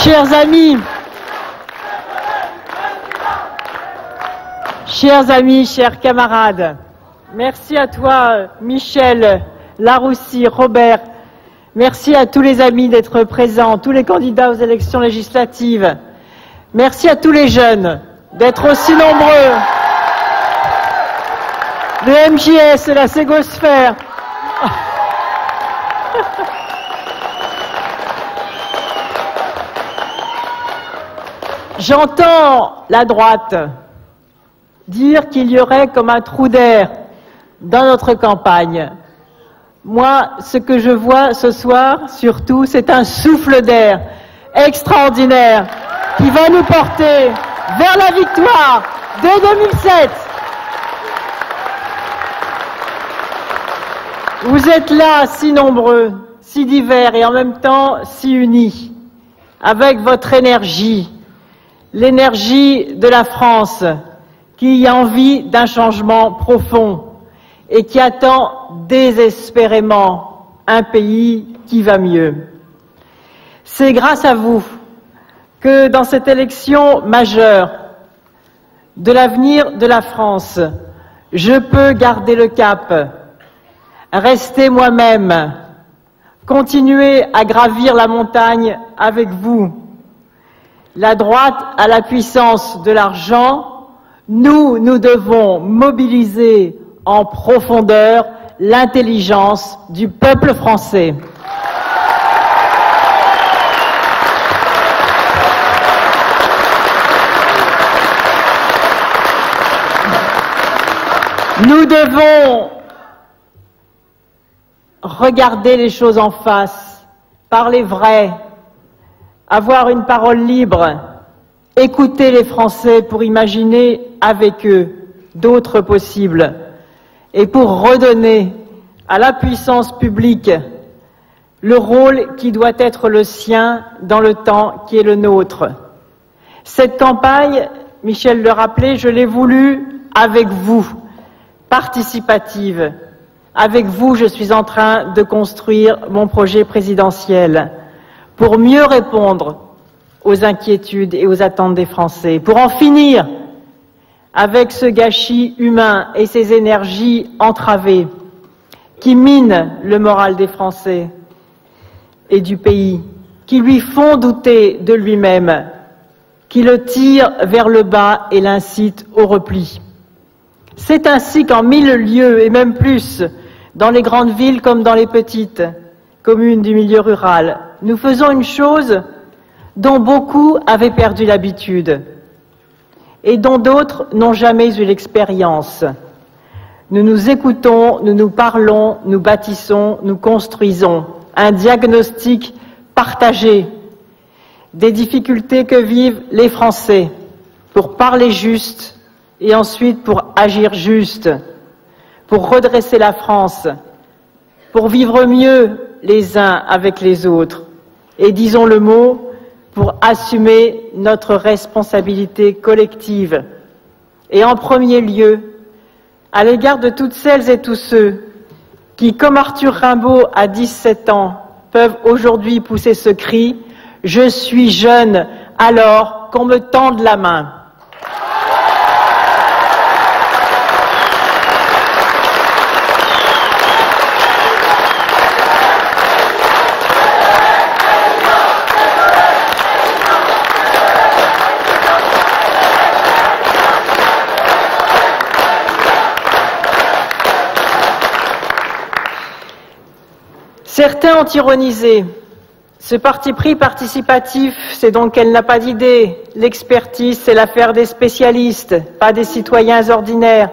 Chers amis, chers camarades, merci à toi, Michel, Laroussi, Robert. Merci à tous les amis d'être présents, tous les candidats aux élections législatives. Merci à tous les jeunes d'être aussi nombreux. Le MJS et la Ségosphère. J'entends la droite dire qu'il y aurait comme un trou d'air dans notre campagne. Moi, ce que je vois ce soir, surtout, c'est un souffle d'air extraordinaire qui va nous porter vers la victoire de 2007. Vous êtes là, si nombreux, si divers et en même temps si unis, avec votre énergie, l'énergie de la France, qui a envie d'un changement profond et qui attend désespérément un pays qui va mieux. C'est grâce à vous que dans cette élection majeure de l'avenir de la France, je peux garder le cap, rester moi-même, continuer à gravir la montagne avec vous. La droite a la puissance de l'argent. Nous devons mobiliser en profondeur l'intelligence du peuple français. Nous devons regarder les choses en face, parler vrai, avoir une parole libre, écouter les Français pour imaginer avec eux d'autres possibles et pour redonner à la puissance publique le rôle qui doit être le sien dans le temps qui est le nôtre. Cette campagne, Michel le rappelait, je l'ai voulue avec vous, participative. Avec vous, je suis en train de construire mon projet présidentiel pour mieux répondre aux inquiétudes et aux attentes des Français, pour en finir avec ce gâchis humain et ces énergies entravées qui minent le moral des Français et du pays, qui lui font douter de lui-même, qui le tirent vers le bas et l'incitent au repli. C'est ainsi qu'en 1000 lieux, et même plus, dans les grandes villes comme dans les petites communes du milieu rural, nous faisons une chose dont beaucoup avaient perdu l'habitude et dont d'autres n'ont jamais eu l'expérience. Nous nous écoutons, nous nous parlons, nous bâtissons, nous construisons un diagnostic partagé des difficultés que vivent les Français pour parler juste et ensuite pour agir juste, pour redresser la France, pour vivre mieux les uns avec les autres et, disons le mot, pour assumer notre responsabilité collective. Et en premier lieu, à l'égard de toutes celles et tous ceux qui, comme Arthur Rimbaud à 17 ans, peuvent aujourd'hui pousser ce cri « Je suis jeune, alors qu'on me tende la main ». Certains ont ironisé. Ce parti pris participatif, c'est donc qu'elle n'a pas d'idée. L'expertise, c'est l'affaire des spécialistes, pas des citoyens ordinaires.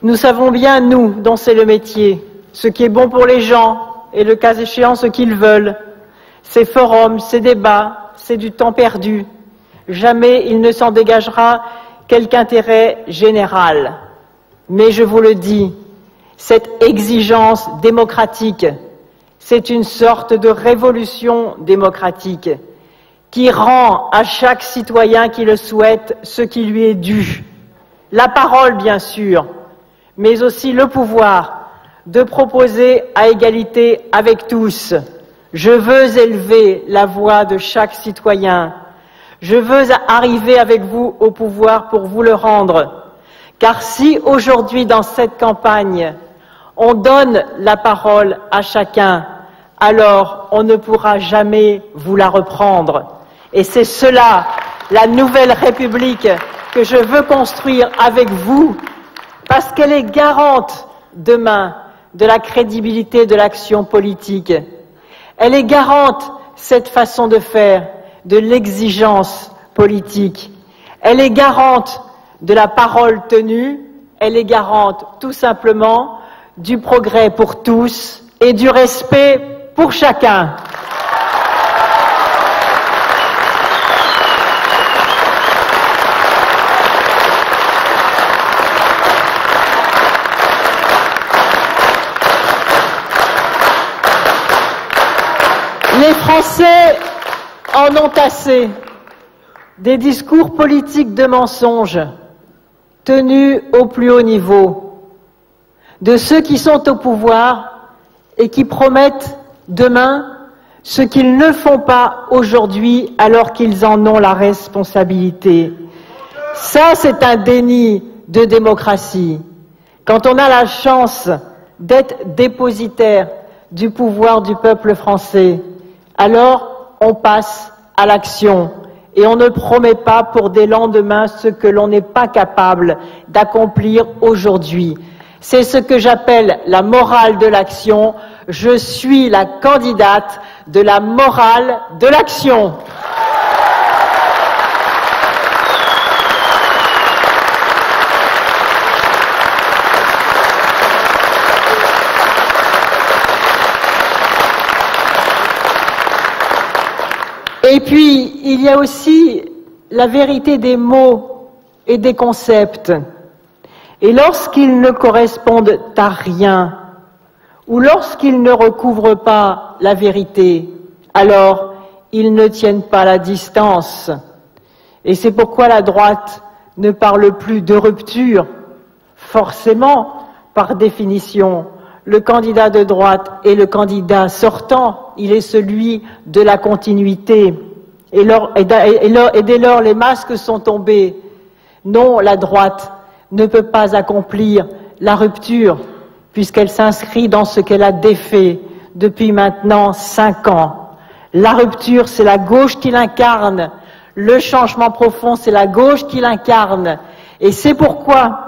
Nous savons bien, nous, dont c'est le métier, ce qui est bon pour les gens et le cas échéant ce qu'ils veulent. Ces forums, ces débats, c'est du temps perdu. Jamais il ne s'en dégagera quelque intérêt général. Mais je vous le dis, cette exigence démocratique, c'est une sorte de révolution démocratique qui rend à chaque citoyen qui le souhaite ce qui lui est dû. La parole, bien sûr, mais aussi le pouvoir de proposer à égalité avec tous Je veux élever la voix de chaque citoyen. Je veux arriver avec vous au pouvoir pour vous le rendre. Car si aujourd'hui, dans cette campagne, on donne la parole à chacun, alors on ne pourra jamais vous la reprendre. Et c'est cela, la nouvelle République que je veux construire avec vous, parce qu'elle est garante demain de la crédibilité de l'action politique. Elle est garante, cette façon de faire, de l'exigence politique. Elle est garante de la parole tenue, elle est garante tout simplement du progrès pour tous et du respect pour chacun. Les Français en ont assez des discours politiques de mensonges tenus au plus haut niveau, de ceux qui sont au pouvoir et qui promettent demain ce qu'ils ne font pas aujourd'hui alors qu'ils en ont la responsabilité. Ça, c'est un déni de démocratie. Quand on a la chance d'être dépositaire du pouvoir du peuple français, alors on passe à l'action et on ne promet pas pour des lendemains ce que l'on n'est pas capable d'accomplir aujourd'hui. C'est ce que j'appelle la morale de l'action. Je suis la candidate de la morale de l'action. Et puis, il y a aussi la vérité des mots et des concepts. Et lorsqu'ils ne correspondent à rien, ou lorsqu'ils ne recouvrent pas la vérité, alors ils ne tiennent pas la distance. Et c'est pourquoi la droite ne parle plus de rupture. Forcément, par définition, le candidat de droite est le candidat sortant, il est celui de la continuité. Et dès lors, les masques sont tombés. Non, la droite ne peut pas accomplir la rupture, puisqu'elle s'inscrit dans ce qu'elle a défait depuis maintenant 5 ans. La rupture, c'est la gauche qui l'incarne. Le changement profond, c'est la gauche qui l'incarne. Et c'est pourquoi,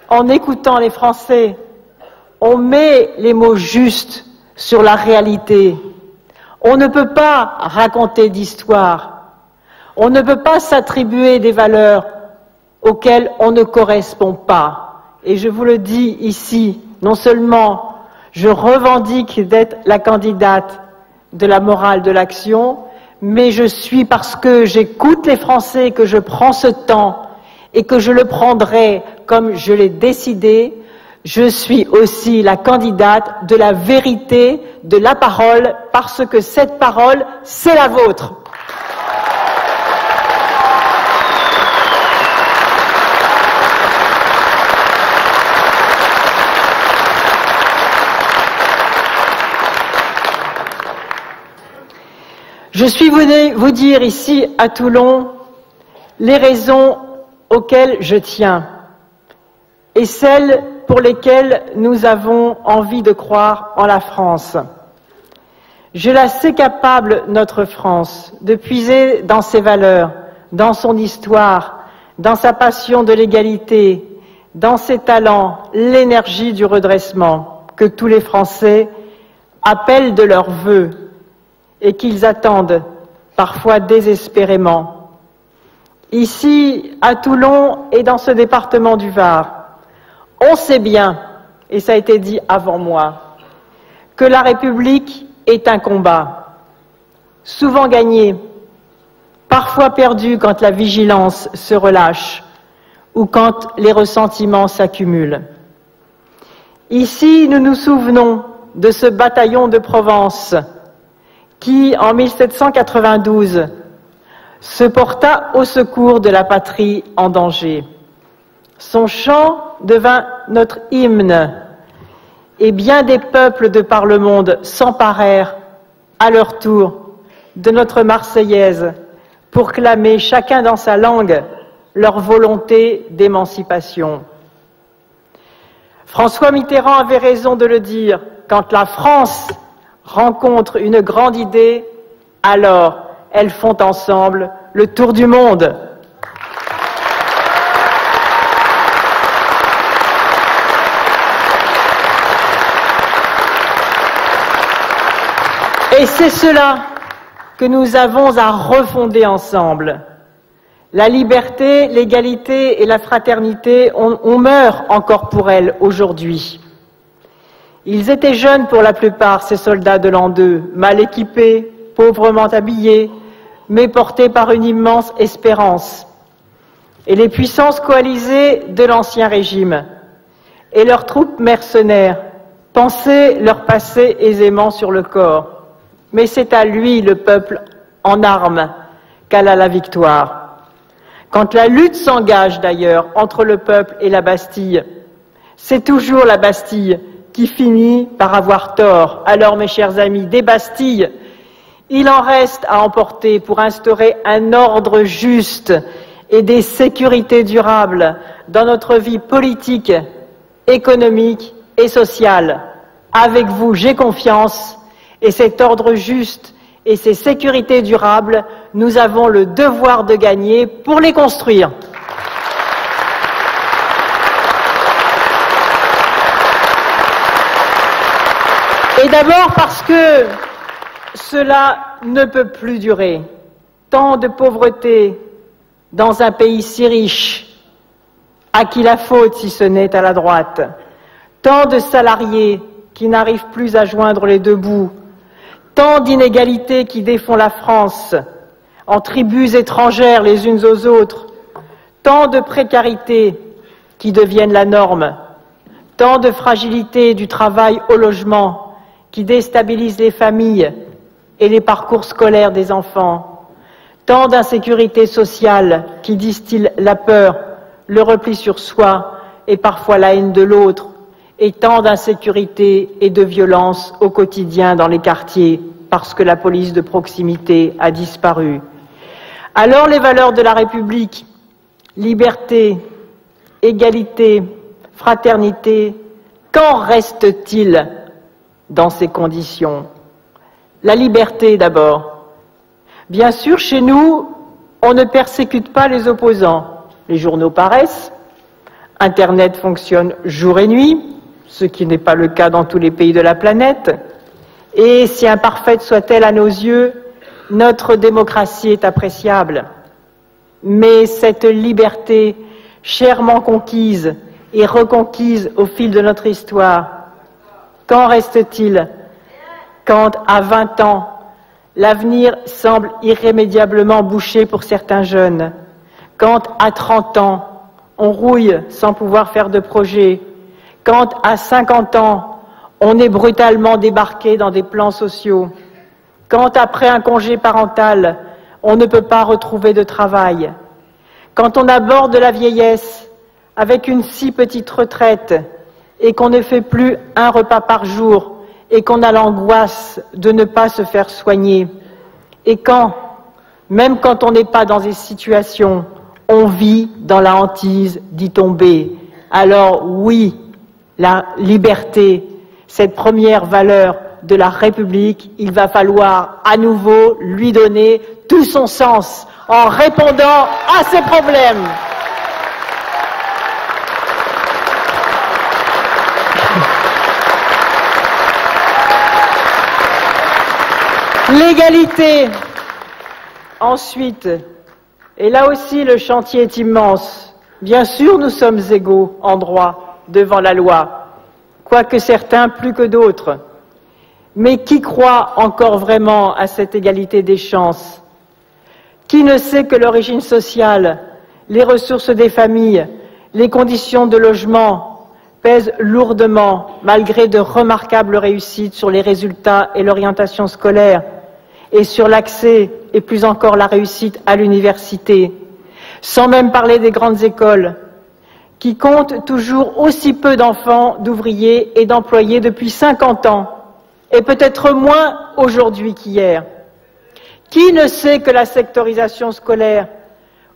en écoutant les Français, on met les mots justes sur la réalité. On ne peut pas raconter d'histoire. On ne peut pas s'attribuer des valeurs auxquelles on ne correspond pas. Et je vous le dis ici, non seulement je revendique d'être la candidate de la morale de l'action, mais je suis, parce que j'écoute les Français, que je prends ce temps et que je le prendrai comme je l'ai décidé, je suis aussi la candidate de la vérité, de la parole, parce que cette parole, c'est la vôtre. Je suis venu vous dire ici, à Toulon, les raisons auxquelles je tiens et celles pour lesquelles nous avons envie de croire en la France. Je la sais capable, notre France, de puiser dans ses valeurs, dans son histoire, dans sa passion de l'égalité, dans ses talents, l'énergie du redressement que tous les Français appellent de leurs vœux et qu'ils attendent parfois désespérément. Ici, à Toulon et dans ce département du Var, on sait bien, et ça a été dit avant moi, que la République est un combat, souvent gagné, parfois perdu quand la vigilance se relâche ou quand les ressentiments s'accumulent. Ici, nous nous souvenons de ce bataillon de Provence qui, en 1792, se porta au secours de la patrie en danger. Son chant devint notre hymne, et bien des peuples de par le monde s'emparèrent à leur tour, de notre Marseillaise pour clamer chacun dans sa langue leur volonté d'émancipation. François Mitterrand avait raison de le dire, quand la France rencontre une grande idée, alors elles font ensemble le tour du monde. Et c'est cela que nous avons à refonder ensemble. La liberté, l'égalité et la fraternité, on meurt encore pour elles aujourd'hui. Ils étaient jeunes pour la plupart, ces soldats de l'an 2, mal équipés, pauvrement habillés, mais portés par une immense espérance. Et les puissances coalisées de l'Ancien Régime et leurs troupes mercenaires pensaient leur passer aisément sur le corps. Mais c'est à lui, le peuple en armes, qu'elle a la victoire. Quand la lutte s'engage d'ailleurs entre le peuple et la Bastille, c'est toujours la Bastille qui finit par avoir tort. Alors, mes chers amis, des Bastilles, il en reste à emporter pour instaurer un ordre juste et des sécurités durables dans notre vie politique, économique et sociale. Avec vous, j'ai confiance. Et cet ordre juste et ces sécurités durables, nous avons le devoir de gagner pour les construire. Et d'abord parce que cela ne peut plus durer. Tant de pauvreté dans un pays si riche, à qui la faute si ce n'est à la droite. Tant de salariés qui n'arrivent plus à joindre les deux bouts. Tant d'inégalités qui défont la France, en tribus étrangères les unes aux autres, tant de précarité qui deviennent la norme, tant de fragilité du travail au logement qui déstabilisent les familles et les parcours scolaires des enfants, tant d'insécurité sociale qui distille la peur, le repli sur soi et parfois la haine de l'autre, et tant d'insécurité et de violence au quotidien dans les quartiers, parce que la police de proximité a disparu. Alors les valeurs de la République, liberté, égalité, fraternité, qu'en reste-t-il dans ces conditions? La liberté d'abord. Bien sûr, chez nous, on ne persécute pas les opposants. Les journaux paraissent, Internet fonctionne jour et nuit, ce qui n'est pas le cas dans tous les pays de la planète. Et si imparfaite soit-elle à nos yeux, notre démocratie est appréciable. Mais cette liberté chèrement conquise et reconquise au fil de notre histoire, qu'en reste-t-il quand, à 20 ans, l'avenir semble irrémédiablement bouché pour certains jeunes, quand, à 30 ans, on rouille sans pouvoir faire de projet, quand, à 50 ans, on est brutalement débarqué dans des plans sociaux, quand, après un congé parental, on ne peut pas retrouver de travail, quand on aborde la vieillesse avec une si petite retraite et qu'on ne fait plus un repas par jour et qu'on a l'angoisse de ne pas se faire soigner, et quand, même quand on n'est pas dans ces situations, on vit dans la hantise d'y tomber, alors oui, la liberté, cette première valeur de la République, il va falloir à nouveau lui donner tout son sens en répondant à ces problèmes. L'égalité, ensuite, et là aussi le chantier est immense. Bien sûr, nous sommes égaux en droit devant la loi, quoique certains plus que d'autres. Mais qui croit encore vraiment à cette égalité des chances? Qui ne sait que l'origine sociale, les ressources des familles, les conditions de logement pèsent lourdement, malgré de remarquables réussites, sur les résultats et l'orientation scolaire, et sur l'accès, et plus encore la réussite à l'université, sans même parler des grandes écoles, qui comptent toujours aussi peu d'enfants, d'ouvriers et d'employés depuis 50 ans, et peut-être moins aujourd'hui qu'hier. Qui ne sait que la sectorisation scolaire,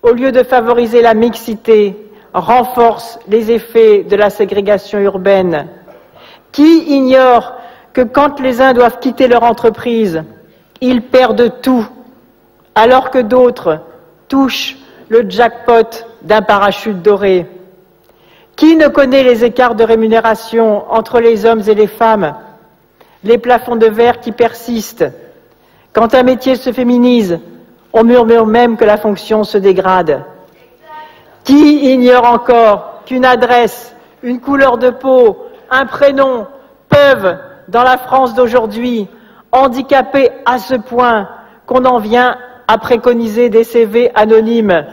au lieu de favoriser la mixité, renforce les effets de la ségrégation urbaine? Qui ignore que quand les uns doivent quitter leur entreprise, ils perdent tout, alors que d'autres touchent le jackpot d'un parachute doré? Qui ne connaît les écarts de rémunération entre les hommes et les femmes, les plafonds de verre qui persistent? Quand un métier se féminise, on murmure même que la fonction se dégrade. Qui ignore encore qu'une adresse, une couleur de peau, un prénom peuvent, dans la France d'aujourd'hui, handicaper à ce point qu'on en vient à préconiser des CV anonymes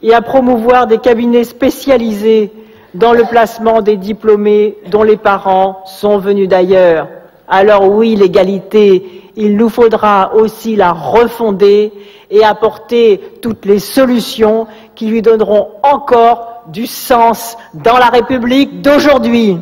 et à promouvoir des cabinets spécialisés dans le placement des diplômés dont les parents sont venus d'ailleurs? Alors oui, l'égalité, il nous faudra aussi la refonder et apporter toutes les solutions qui lui donneront encore du sens dans la République d'aujourd'hui.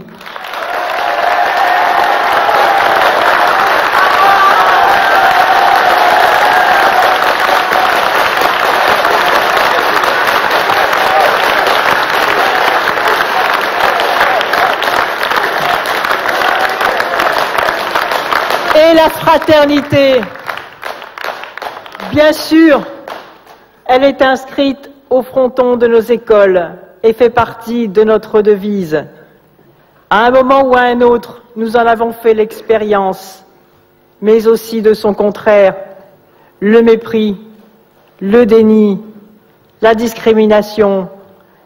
Et la fraternité, bien sûr, elle est inscrite au fronton de nos écoles et fait partie de notre devise. À un moment ou à un autre, nous en avons fait l'expérience, mais aussi de son contraire, le mépris, le déni, la discrimination,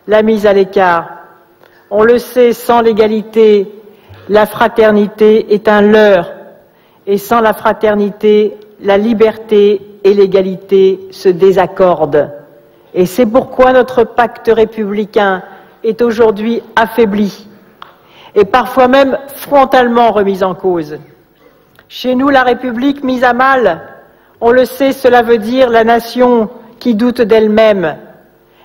la mise à l'écart. On le sait, sans l'égalité, la fraternité est un leurre. Et sans la fraternité, la liberté et l'égalité se désaccordent. Et c'est pourquoi notre pacte républicain est aujourd'hui affaibli et parfois même frontalement remis en cause. Chez nous, la République mise à mal, on le sait, cela veut dire la nation qui doute d'elle-même.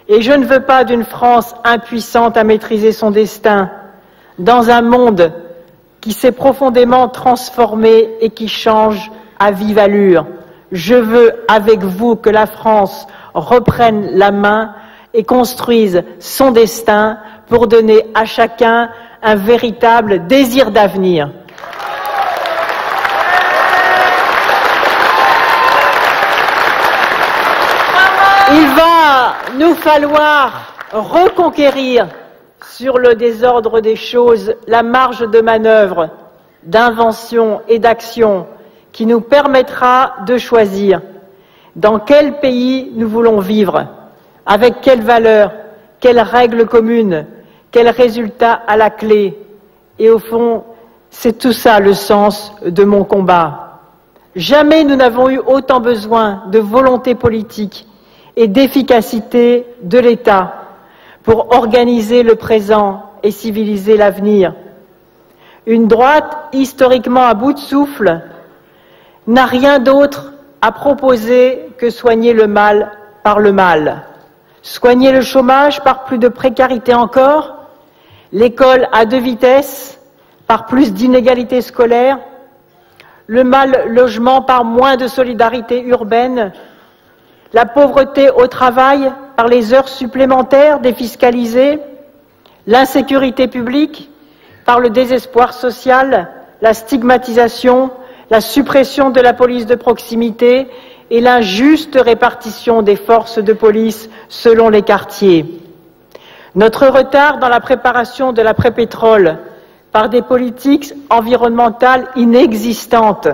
Et je ne veux pas d'une France impuissante à maîtriser son destin, dans un monde qui s'est profondément transformé et qui change à vive allure. Je veux, avec vous, que la France reprenne la main et construise son destin pour donner à chacun un véritable désir d'avenir. Il va nous falloir reconquérir sur le désordre des choses la marge de manœuvre, d'invention et d'action qui nous permettra de choisir dans quel pays nous voulons vivre, avec quelles valeurs, quelles règles communes, quels résultats à la clé. Et au fond, c'est tout ça le sens de mon combat. Jamais nous n'avons eu autant besoin de volonté politique et d'efficacité de l'État pour organiser le présent et civiliser l'avenir. Une droite historiquement à bout de souffle n'a rien d'autre à proposer que soigner le mal par le mal. Soigner le chômage par plus de précarité encore, l'école à deux vitesses par plus d'inégalités scolaires, le mal logement par moins de solidarité urbaine, la pauvreté au travail par les heures supplémentaires défiscalisées, l'insécurité publique par le désespoir social, la stigmatisation, la suppression de la police de proximité et l'injuste répartition des forces de police selon les quartiers. Notre retard dans la préparation de l'après-pétrole par des politiques environnementales inexistantes,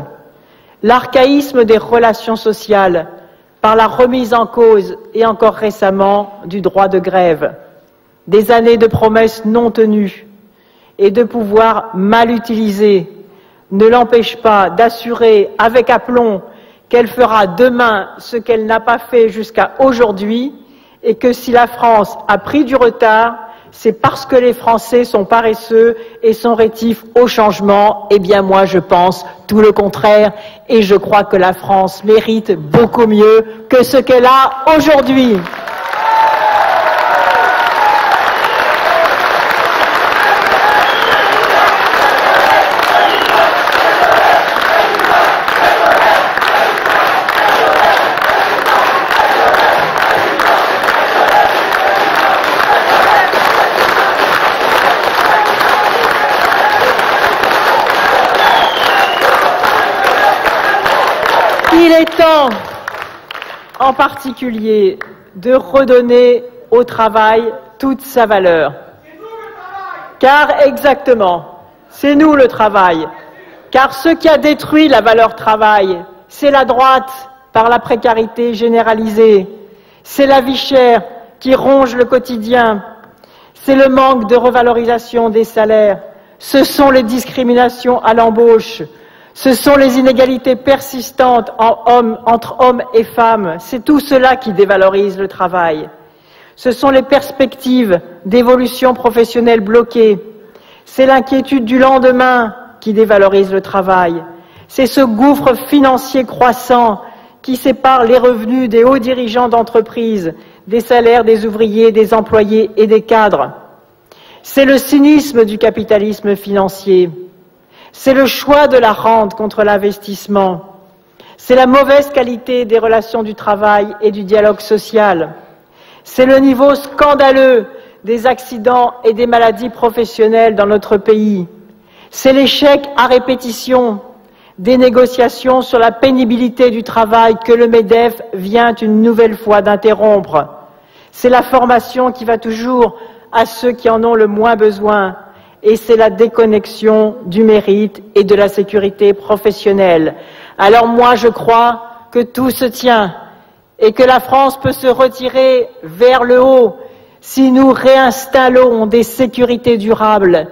l'archaïsme des relations sociales par la remise en cause et encore récemment du droit de grève, des années de promesses non tenues et de pouvoirs mal utilisés ne l'empêche pas d'assurer avec aplomb qu'elle fera demain ce qu'elle n'a pas fait jusqu'à aujourd'hui et que si la France a pris du retard, c'est parce que les Français sont paresseux et sont rétifs au changement. Eh bien moi je pense tout le contraire et je crois que la France mérite beaucoup mieux que ce qu'elle a aujourd'hui. Il est temps, en particulier, de redonner au travail toute sa valeur. Car exactement, c'est nous le travail. Car ce qui a détruit la valeur travail, c'est la droite par la précarité généralisée, c'est la vie chère qui ronge le quotidien, c'est le manque de revalorisation des salaires, ce sont les discriminations à l'embauche, ce sont les inégalités persistantes entre hommes et femmes, c'est tout cela qui dévalorise le travail. Ce sont les perspectives d'évolution professionnelle bloquées, c'est l'inquiétude du lendemain qui dévalorise le travail, c'est ce gouffre financier croissant qui sépare les revenus des hauts dirigeants d'entreprises, des salaires des ouvriers, des employés et des cadres. C'est le cynisme du capitalisme financier. C'est le choix de la rente contre l'investissement. C'est la mauvaise qualité des relations du travail et du dialogue social. C'est le niveau scandaleux des accidents et des maladies professionnelles dans notre pays. C'est l'échec à répétition des négociations sur la pénibilité du travail que le MEDEF vient une nouvelle fois d'interrompre. C'est la formation qui va toujours à ceux qui en ont le moins besoin, et c'est la déconnexion du mérite et de la sécurité professionnelle. Alors moi, je crois que tout se tient et que la France peut se retirer vers le haut si nous réinstallons des sécurités durables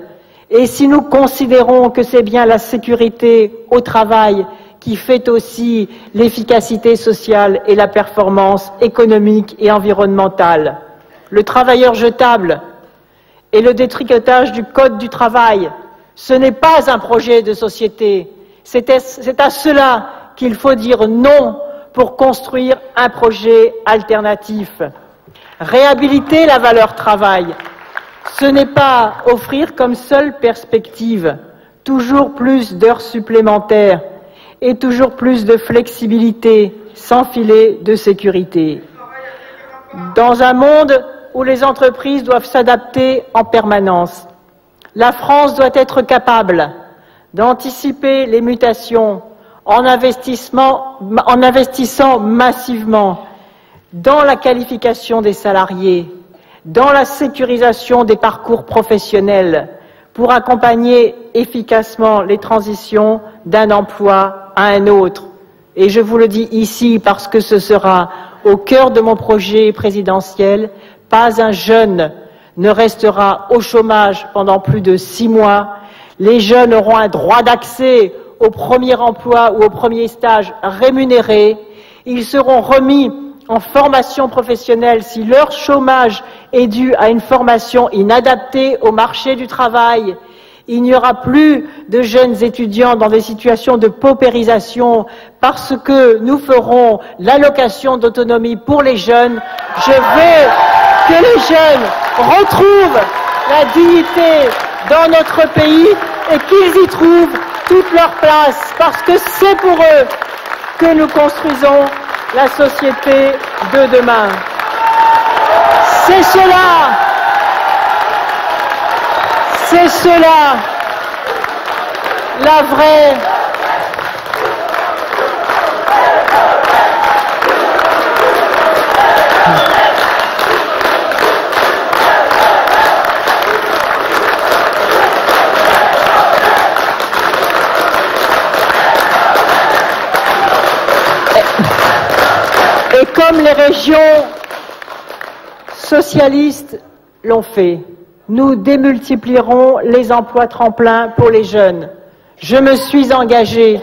et si nous considérons que c'est bien la sécurité au travail qui fait aussi l'efficacité sociale et la performance économique et environnementale. Le travailleur jetable et le détricotage du Code du travail, ce n'est pas un projet de société. C'est à cela qu'il faut dire non pour construire un projet alternatif. Réhabiliter la valeur travail, ce n'est pas offrir comme seule perspective toujours plus d'heures supplémentaires et toujours plus de flexibilité sans filet de sécurité. Dans un monde où les entreprises doivent s'adapter en permanence, la France doit être capable d'anticiper les mutations en investissant massivement dans la qualification des salariés, dans la sécurisation des parcours professionnels, pour accompagner efficacement les transitions d'un emploi à un autre. Et je vous le dis ici parce que ce sera au cœur de mon projet présidentiel. Pas un jeune ne restera au chômage pendant plus de 6 mois. Les jeunes auront un droit d'accès au premier emploi ou au premier stage rémunéré. Ils seront remis en formation professionnelle si leur chômage est dû à une formation inadaptée au marché du travail. Il n'y aura plus de jeunes étudiants dans des situations de paupérisation parce que nous ferons l'allocation d'autonomie pour les jeunes. Je veux que les jeunes retrouvent la dignité dans notre pays et qu'ils y trouvent toute leur place parce que c'est pour eux que nous construisons la société de demain. C'est cela, la vraie et comme les régions socialistes l'ont fait, nous démultiplierons les emplois tremplins pour les jeunes. Je me suis engagée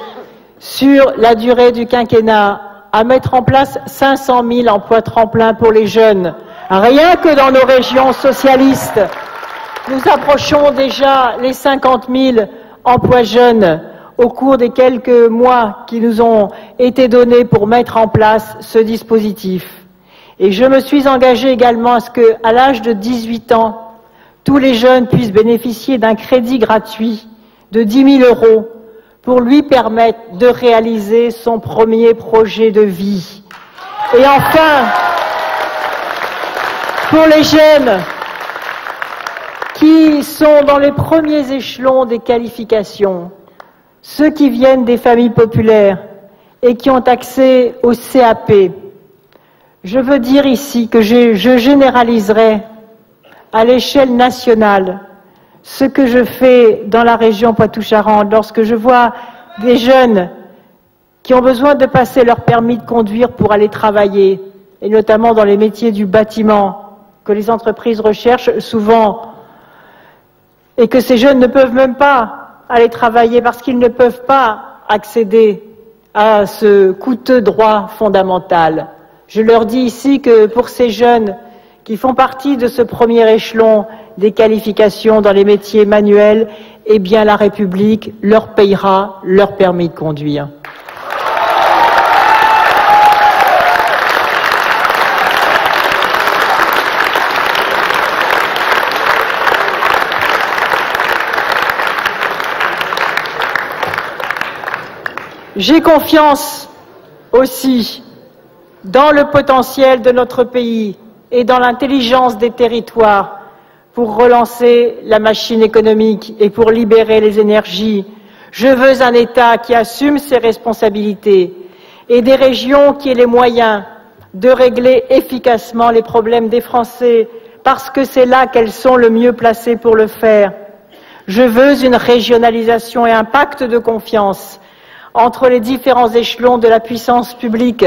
sur la durée du quinquennat à mettre en place 500 000 emplois tremplins pour les jeunes, rien que dans nos régions socialistes. Nous approchons déjà les 50 000 emplois jeunes au cours des quelques mois qui nous ont été donnés pour mettre en place ce dispositif. Et je me suis engagée également à ce qu'à l'âge de 18 ans, tous les jeunes puissent bénéficier d'un crédit gratuit de 10 000 € pour lui permettre de réaliser son premier projet de vie. Et enfin, pour les jeunes qui sont dans les premiers échelons des qualifications, ceux qui viennent des familles populaires et qui ont accès au CAP. Je veux dire ici que je généraliserai à l'échelle nationale ce que je fais dans la région Poitou-Charentes lorsque je vois des jeunes qui ont besoin de passer leur permis de conduire pour aller travailler, et notamment dans les métiers du bâtiment que les entreprises recherchent souvent, et que ces jeunes ne peuvent même pas aller travailler parce qu'ils ne peuvent pas accéder à ce coûteux droit fondamental. Je leur dis ici que pour ces jeunes qui font partie de ce premier échelon des qualifications dans les métiers manuels, eh bien la République leur payera leur permis de conduire. J'ai confiance aussi dans le potentiel de notre pays et dans l'intelligence des territoires pour relancer la machine économique et pour libérer les énergies. Je veux un État qui assume ses responsabilités et des régions qui aient les moyens de régler efficacement les problèmes des Français, parce que c'est là qu'elles sont le mieux placées pour le faire. Je veux une régionalisation et un pacte de confiance entre les différents échelons de la puissance publique,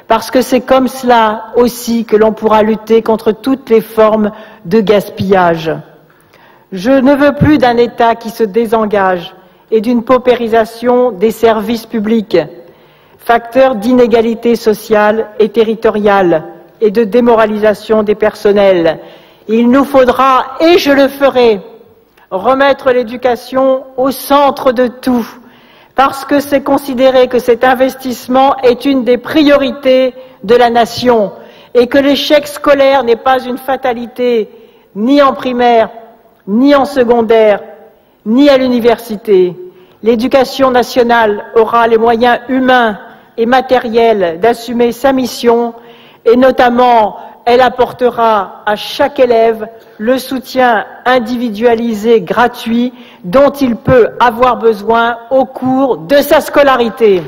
parce que c'est comme cela aussi que l'on pourra lutter contre toutes les formes de gaspillage. Je ne veux plus d'un État qui se désengage et d'une paupérisation des services publics, facteur d'inégalité sociale et territoriale et de démoralisation des personnels. Il nous faudra, et je le ferai, remettre l'éducation au centre de tout, parce que c'est considéré que cet investissement est une des priorités de la nation et que l'échec scolaire n'est pas une fatalité, ni en primaire, ni en secondaire, ni à l'université. L'éducation nationale aura les moyens humains et matériels d'assumer sa mission et notamment elle apportera à chaque élève le soutien individualisé gratuit dont il peut avoir besoin au cours de sa scolarité.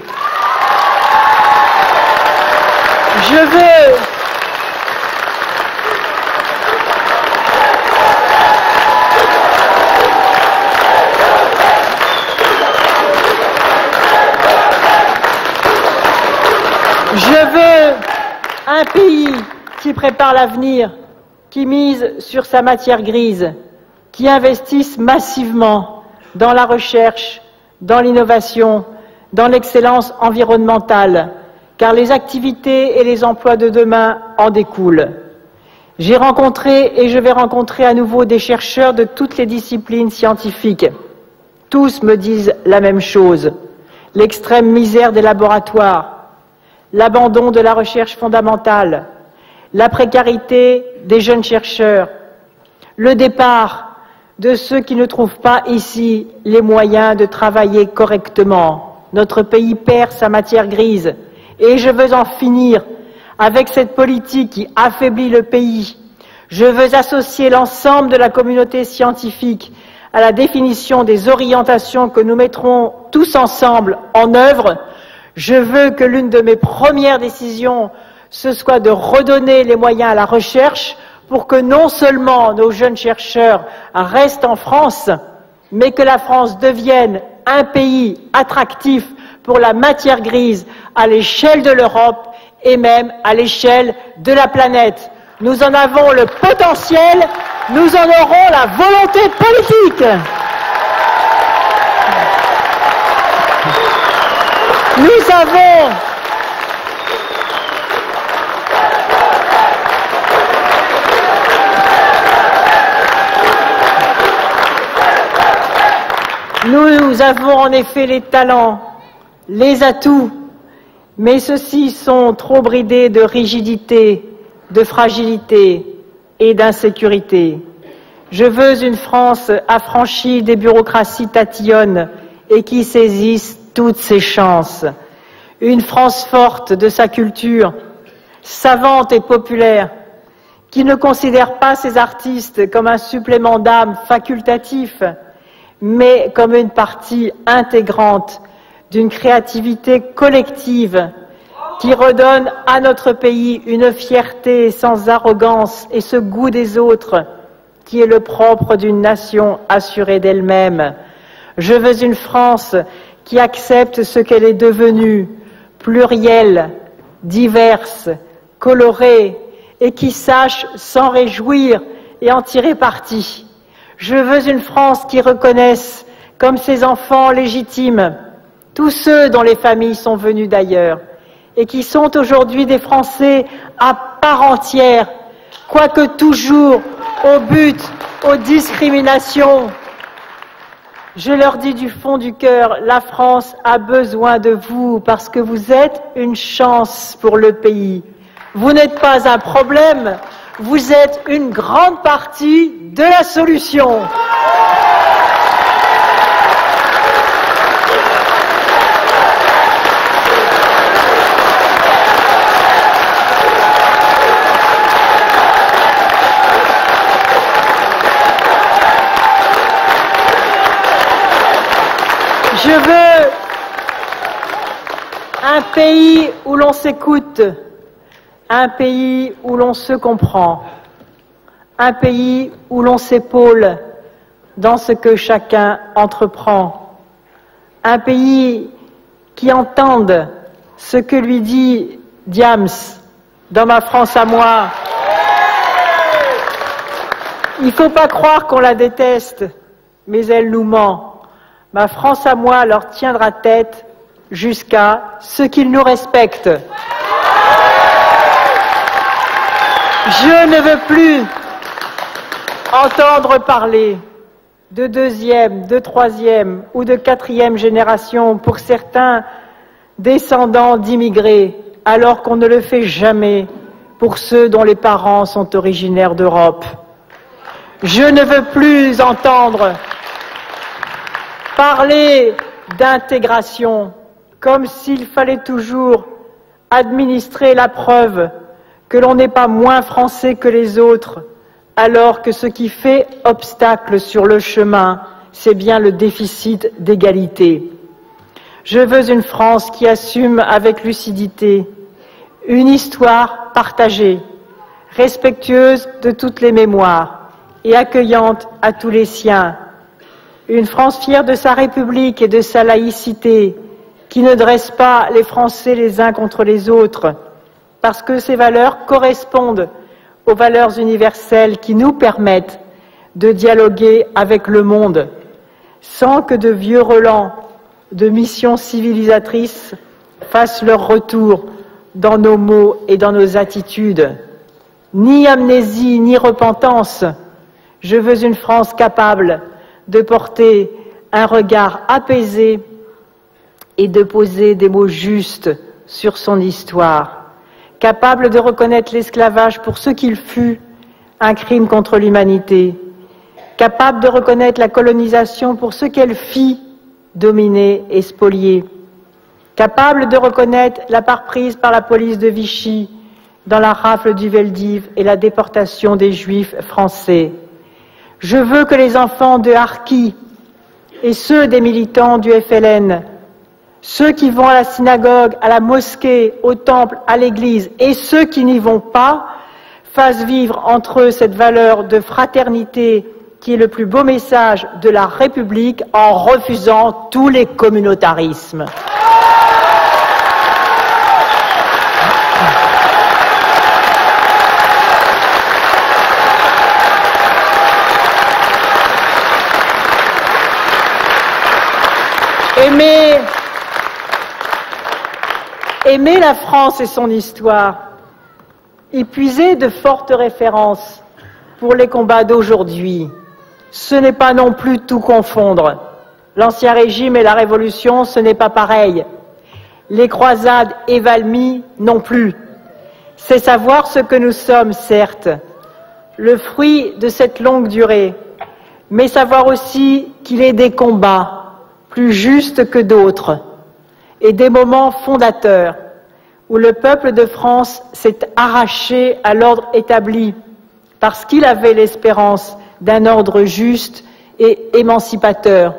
Je veux un pays qui prépare l'avenir, qui mise sur sa matière grise, qui investisse massivement dans la recherche, dans l'innovation, dans l'excellence environnementale, car les activités et les emplois de demain en découlent. J'ai rencontré et je vais rencontrer à nouveau des chercheurs de toutes les disciplines scientifiques. Tous me disent la même chose, l'extrême misère des laboratoires, l'abandon de la recherche fondamentale, la précarité des jeunes chercheurs, le départ de ceux qui ne trouvent pas ici les moyens de travailler correctement. Notre pays perd sa matière grise et je veux en finir avec cette politique qui affaiblit le pays. Je veux associer l'ensemble de la communauté scientifique à la définition des orientations que nous mettrons tous ensemble en œuvre. Je veux que l'une de mes premières décisions ce soit de redonner les moyens à la recherche pour que non seulement nos jeunes chercheurs restent en France, mais que la France devienne un pays attractif pour la matière grise à l'échelle de l'Europe et même à l'échelle de la planète. Nous en avons le potentiel, nous en aurons la volonté politique. Nous avons en effet les talents, les atouts, mais ceux-ci sont trop bridés de rigidité, de fragilité et d'insécurité. Je veux une France affranchie des bureaucraties tatillonnes et qui saisisse toutes ses chances. Une France forte de sa culture, savante et populaire, qui ne considère pas ses artistes comme un supplément d'âme facultatif, mais comme une partie intégrante d'une créativité collective qui redonne à notre pays une fierté sans arrogance et ce goût des autres qui est le propre d'une nation assurée d'elle-même. Je veux une France qui accepte ce qu'elle est devenue, plurielle, diverse, colorée, et qui sache s'en réjouir et en tirer parti. Je veux une France qui reconnaisse comme ses enfants légitimes tous ceux dont les familles sont venus d'ailleurs et qui sont aujourd'hui des Français à part entière, quoique toujours au but, aux discriminations. Je leur dis du fond du cœur, la France a besoin de vous parce que vous êtes une chance pour le pays. Vous n'êtes pas un problème, vous êtes une grande partie de la solution. Je veux un pays où l'on s'écoute, un pays où l'on se comprend, un pays où l'on s'épaule dans ce que chacun entreprend, un pays qui entende ce que lui dit Diams dans Ma France à moi. Il ne faut pas croire qu'on la déteste, mais elle nous ment. Ma France à moi leur tiendra tête jusqu'à ce qu'ils nous respectent. Je ne veux plus entendre parler de deuxième, de troisième ou de quatrième génération pour certains descendants d'immigrés, alors qu'on ne le fait jamais pour ceux dont les parents sont originaires d'Europe. Je ne veux plus entendre parler d'intégration comme s'il fallait toujours administrer la preuve que l'on n'est pas moins français que les autres, alors que ce qui fait obstacle sur le chemin, c'est bien le déficit d'égalité. Je veux une France qui assume avec lucidité une histoire partagée, respectueuse de toutes les mémoires et accueillante à tous les siens. Une France fière de sa République et de sa laïcité, qui ne dresse pas les Français les uns contre les autres, parce que ces valeurs correspondent aux valeurs universelles qui nous permettent de dialoguer avec le monde, sans que de vieux relents de missions civilisatrices fassent leur retour dans nos mots et dans nos attitudes. Ni amnésie, ni repentance. Je veux une France capable de porter un regard apaisé et de poser des mots justes sur son histoire, capable de reconnaître l'esclavage pour ce qu'il fut, un crime contre l'humanité, capable de reconnaître la colonisation pour ce qu'elle fit, dominer et spolier, capable de reconnaître la part prise par la police de Vichy dans la rafle du Veldiv et la déportation des Juifs français. Je veux que les enfants de Harki et ceux des militants du FLN, ceux qui vont à la synagogue, à la mosquée, au temple, à l'église, et ceux qui n'y vont pas, fassent vivre entre eux cette valeur de fraternité qui est le plus beau message de la République en refusant tous les communautarismes. Aimer la France et son histoire, y puiser de fortes références pour les combats d'aujourd'hui, ce n'est pas non plus tout confondre. L'Ancien Régime et la Révolution, ce n'est pas pareil. Les croisades et Valmy non plus. C'est savoir ce que nous sommes, certes, le fruit de cette longue durée, mais savoir aussi qu'il est des combats plus justes que d'autres, et des moments fondateurs où le peuple de France s'est arraché à l'ordre établi parce qu'il avait l'espérance d'un ordre juste et émancipateur,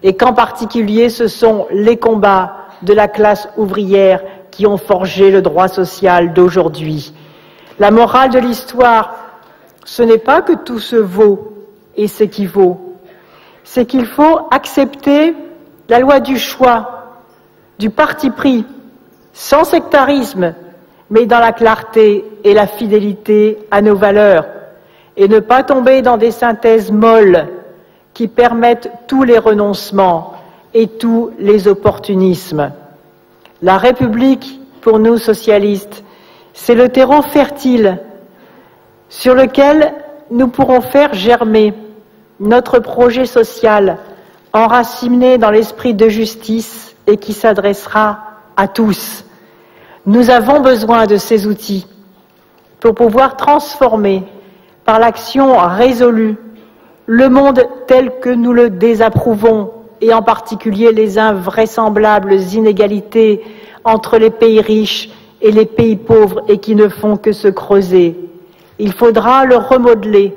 et qu'en particulier ce sont les combats de la classe ouvrière qui ont forgé le droit social d'aujourd'hui. La morale de l'histoire, ce n'est pas que tout se vaut et s'équivaut, c'est qu'il faut accepter la loi du choix, du parti pris, sans sectarisme, mais dans la clarté et la fidélité à nos valeurs, et ne pas tomber dans des synthèses molles qui permettent tous les renoncements et tous les opportunismes. La République, pour nous socialistes, c'est le terreau fertile sur lequel nous pourrons faire germer notre projet social enraciné dans l'esprit de justice et qui s'adressera à tous. Nous avons besoin de ces outils pour pouvoir transformer par l'action résolue le monde tel que nous le désapprouvons et en particulier les invraisemblables inégalités entre les pays riches et les pays pauvres et qui ne font que se creuser. Il faudra le remodeler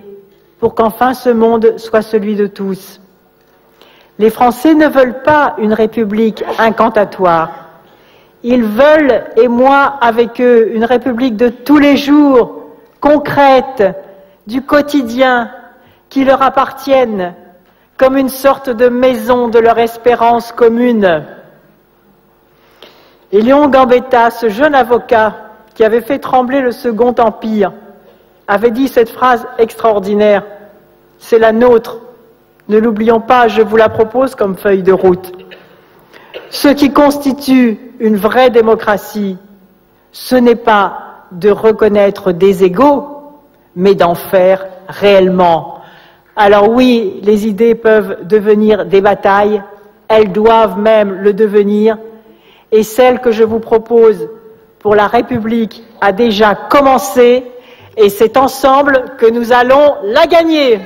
pour qu'enfin ce monde soit celui de tous. Les Français ne veulent pas une république incantatoire. Ils veulent, et moi avec eux, une république de tous les jours, concrète, du quotidien, qui leur appartienne, comme une sorte de maison de leur espérance commune. Et Léon Gambetta, ce jeune avocat qui avait fait trembler le Second Empire, avait dit cette phrase extraordinaire, « C'est la nôtre, ne l'oublions pas, je vous la propose comme feuille de route. » Ce qui constitue une vraie démocratie, ce n'est pas de reconnaître des égaux, mais d'en faire réellement. Alors oui, les idées peuvent devenir des batailles, elles doivent même le devenir, et celle que je vous propose pour la République a déjà commencé, et c'est ensemble que nous allons la gagner.